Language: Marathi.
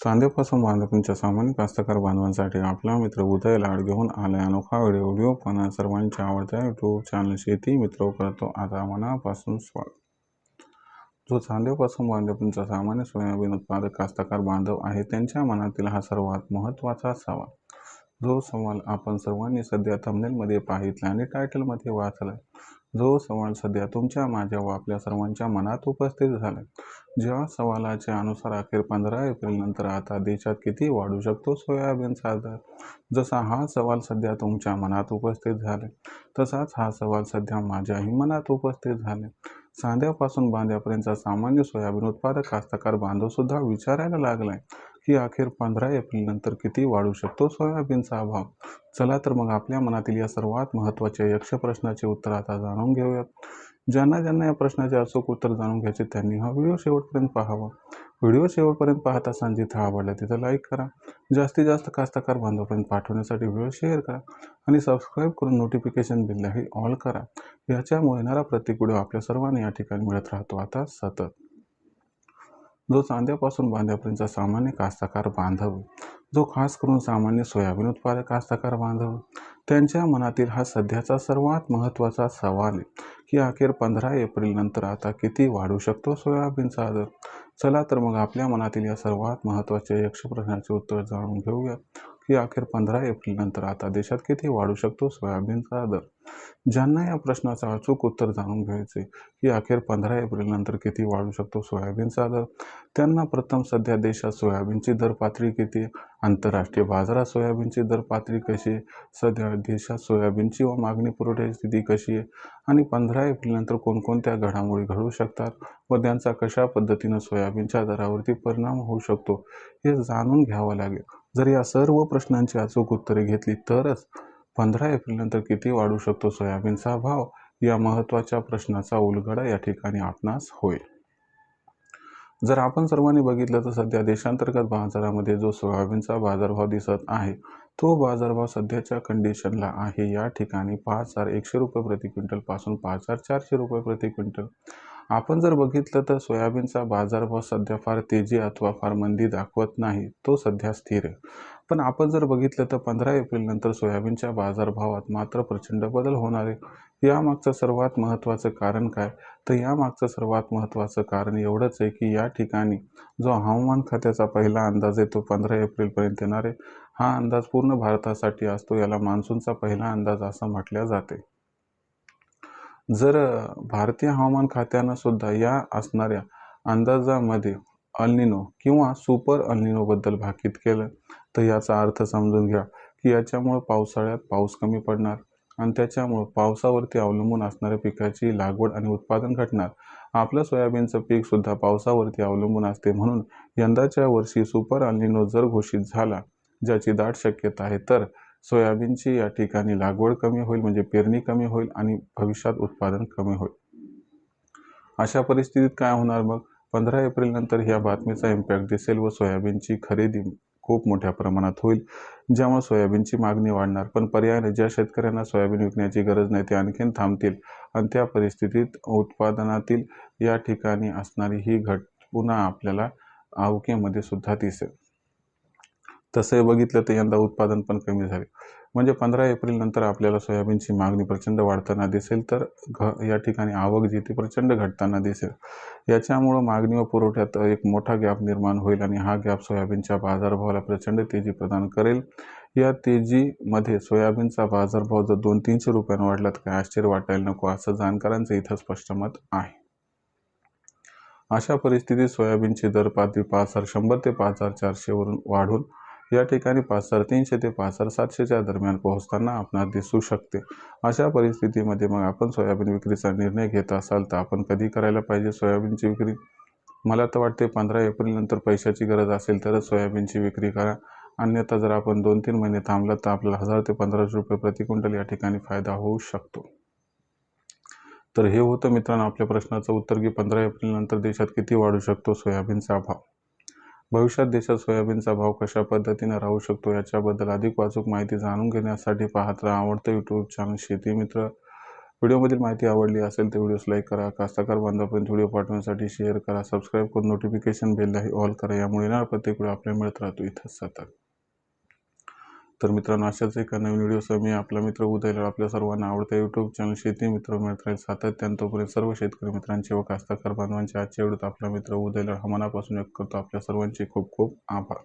चांदेपासून बांधापर्यंतच्या सामान्य कास्तकार बांधवांसाठी आपला मित्र उदय लाड घेऊन आलाय अनोखा व्हिडिओ पण सर्वांच्या आवडत्या यूट्यूब चॅनल शेती मित्र करतो आता मनापासून स्वागत. जो चांदेपासून बांधापर्यंतचा सामान्य सोयाबीन उत्पादक कास्तकार बांधव आहे त्यांच्या मनातील हा सर्वात महत्त्वाचा सवाल. जो सवाल आपण सर्वांनी सध्या थंबनेलमध्ये पाहितला आणि टायटलमध्ये वाचलाय. जो सवाल सध्या तुमच्या माझ्या व आपल्या सर्वांच्या मनात उपस्थित झालाय. ज्या सवालाच्या अनुसार अखेर 15 एप्रिल नंतर आता देशात किती वाढू शकतो सोयाबीनचा दर. जसा हा सवाल सध्या तुमच्या मनात उपस्थित झालाय तसाच हा सवाल सध्या माझ्याही मनात उपस्थित झालाय. सांध्यापासून बांध्यापर्यंतचा सामान्य सोयाबीन उत्पादक कास्तकार बांधव सुद्धा विचारायला लागलाय की अखेर 15 एप्रिल नंतर किती वाढू शकतो सोयाबीनचा भाव. चला तर मग आपल्या मनातील या सर्वात महत्त्वाच्या यक्ष प्रश्नाचे उत्तर आता जाणून घेऊयात. ज्यांना या प्रश्नाचे अचूक उत्तर जाणून घ्यायचे त्यांनी हा व्हिडिओ शेवटपर्यंत पाहावा. व्हिडिओ शेवटपर्यंत पाहत असताना जिथं आवडला तिथं लाईक करा. जास्तीत जास्त कास्तकार बांधवांपर्यंत पाठवण्यासाठी व्हिडिओ शेअर करा आणि सबस्क्राईब करून नोटिफिकेशन बिललाही ऑल करा. याच्यामुळे येणारा प्रत्येक व्हिडिओ आपल्या सर्वांना या ठिकाणी मिळत राहतो आता सतत. जो चांद्यापासून बांध्यापर्यंतचा सामान्य कास्तकार बांधव, जो खास करून सामान्य सोयाबीन उत्पादक कास्तकार बांधव, त्यांच्या मनातील हा सध्याचा सर्वात महत्त्वाचा सवाल आहे की अखेर 15 एप्रिल नंतर आता किती वाढू शकतो सोयाबीनचा दर. चला तर मग आपल्या मनातील या सर्वात महत्त्वाच्या यक्ष प्रश्नाचे उत्तर जाणून घेऊया की अखेर 15 एप्रिल नंतर आता देशात किती वाढू शकतो सोयाबीनचा दर. ज्यांना या प्रश्नाचं अचूक उत्तर जाणून घ्यायचे की अखेर 15 एप्रिल नंतर किती वाढू शकतो सोयाबीनचा दर, त्यांना प्रथम सध्या देशात सोयाबीनची दर पातळी किती, आंतरराष्ट्रीय बाजारात सोयाबीनची दर पातळी कशी आहे, सध्या देशात सोयाबीनची व मागणी पुरवठ्याची स्थिती कशी आहे आणि 15 एप्रिल नंतर कोणकोणत्या घडामोडी घडू शकतात व त्यांचा कशा पद्धतीनं सोयाबीनच्या दरावरती परिणाम होऊ शकतो हे जाणून घ्यावं लागेल. जर या सर्व प्रश्नांची अचूक उत्तरे घेतली तरच 15 एप्रिल नंतर किती वाढू शकतो सोयाबीनचा भाव या महत्त्वाच्या प्रश्नाचा उलगडा या ठिकाणी आपणास होईल. जर आपण सर्वांनी बघितलं तर सध्या देशांतर्गत बाजारामध्ये जो सोयाबीनचा बाजारभाव दिसत आहे तो बाजारभाव सध्याच्या कंडिशनला आहे या ठिकाणी 5,100 रुपये प्रति क्विंटल पासून 5,400 रुपये प्रति क्विंटल. आपण जर बघितलं तर सोयाबीनचा बाजारभाव सध्या फार तेजी अथवा फार मंदी दाखवत नाही, तो सध्या स्थिर आहे. पण आपण जर बघितलं तर 15 एप्रिल नंतर सोयाबीनच्या बाजारभावात मात्र प्रचंड बदल होणार आहे. यामागचं सर्वात महत्त्वाचं कारण काय, तर यामागचं सर्वात महत्त्वाचं कारण एवढंच आहे की या ठिकाणी जो हवामान खात्याचा पहिला अंदाज आहे तो 15 एप्रिलपर्यंत येणार आहे. हा अंदाज पूर्ण भारतासाठी असतो, याला मान्सूनचा पहिला अंदाज असं म्हटल्या जाते. जर भारतीय हवामान खात्यानं सुद्धा या असणाऱ्या अंदाजामध्ये अल्निनो किंवा सुपर अल्निनोबद्दल भाकीत केलं तर याचा अर्थ समजून घ्या की याच्यामुळं पावसाळ्यात पाऊस कमी पडणार आणि त्याच्यामुळं पावसावरती अवलंबून असणाऱ्या पिकाची लागवड आणि उत्पादन घटणार. आपलं सोयाबीनचं पीक सुद्धा पावसावरती अवलंबून असते, म्हणून यंदाच्या वर्षी सुपर अल्निनो जर घोषित झाला, ज्याची दाट शक्यता आहे, तर सोयाबीनची या ठिकाणी लागवड कमी होईल, म्हणजे पेरणी कमी होईल आणि भविष्यात उत्पादन कमी होईल. अशा परिस्थितीत काय होणार मग, 15 एप्रिल नंतर ह्या बातमीचा इम्पॅक्ट दिसेल व सोयाबीनची खरेदी खूप मोठ्या प्रमाणात होईल, ज्यामुळे सोयाबीनची मागणी वाढणार. पण पर्यायाने ज्या शेतकऱ्यांना सोयाबीन विकण्याची गरज नाही ते आणखीन थांबतील आणि त्या परिस्थितीत उत्पादनातील या ठिकाणी असणारी ही घट पुन्हा आपल्याला आवकेमध्ये सुद्धा दिसेल. तसं बघितलं तर यंदा उत्पादन पण कमी झाले, म्हणजे 15 एप्रिल नंतर आपल्याला सोयाबीनची मागणी प्रचंड वाढताना दिसेल तर या ठिकाणी आवक जी ती प्रचंड घटताना दिसेल. याच्यामुळं मागणी व पुरवठ्यात एक मोठा गॅप निर्माण होईल आणि हा गॅप सोयाबीनच्या बाजारभावाला प्रचंड तेजी प्रदान करेल. या तेजीमध्ये सोयाबीनचा बाजारभाव जर 200-300 रुपयांना वाढला तर काय आश्चर्य वाटायला नको, असं जाणकारांचं इथं स्पष्ट मत आहे. अशा परिस्थितीत सोयाबीनची दर पातळी 5,100 ते 5,400 वरून वाढून या ठिकाणी 5,300 ते 5,700च्या दरम्यान पोहोचताना आपणास दिसू शकते. अशा परिस्थितीमध्ये मग आपण सोयाबीन विक्रीचा निर्णय घेत असाल तर आपण कधी करायला पाहिजे सोयाबीनची विक्री? मला तर वाटते 15 एप्रिल नंतर पैशाची गरज असेल तरच सोयाबीनची विक्री करा. अन्यथा जर आपण 2-3 महिने थांबलात तर आपल्याला 1,000 ते 1,500 रुपये प्रति क्विंटल या ठिकाणी फायदा होऊ शकतो. तर हे होतं मित्रांनो आपल्या प्रश्नाचं उत्तर की 15 एप्रिल नंतर देशात किती वाढू शकतो सोयाबीनचा भाव. भविष्यात देशात सोयाबीनचा भाव कशा पद्धतीने राहू शकतो याच्याबद्दल अधिक वाचूक माहिती जाणून घेण्यासाठी पाहत राहा आवडतं यूट्यूब चॅनल शेती मित्र. व्हिडिओमधील माहिती आवडली असेल तर व्हिडिओस लाईक करा, कास्तकार बांधवांपर्यंत व्हिडिओ पाठवण्यासाठी शेअर करा, सबस्क्राईब करून नोटिफिकेशन बेललाही ऑल करा. यामुळे येणारा प्रत्येक व्हिडिओ आपल्याला मिळत राहतो इथंच सतत. तर मित्रांनो, अशाच एका नवीन व्हिडिओसह मी आपला मित्र उदय लाड आपल्या सर्वांना आवडत्या यूट्यूब चॅनल शेती मित्र मिळत राहील सातत्याने. तोपर्यंत सर्व शेतकरी मित्रांचे व कास्तकार बांधवांचे आजच्या व्हिडिओत आपला मित्र उदय लाड हा मनापासून व्यक्त करतो. आपल्या सर्वांचे खूप खूप आभार.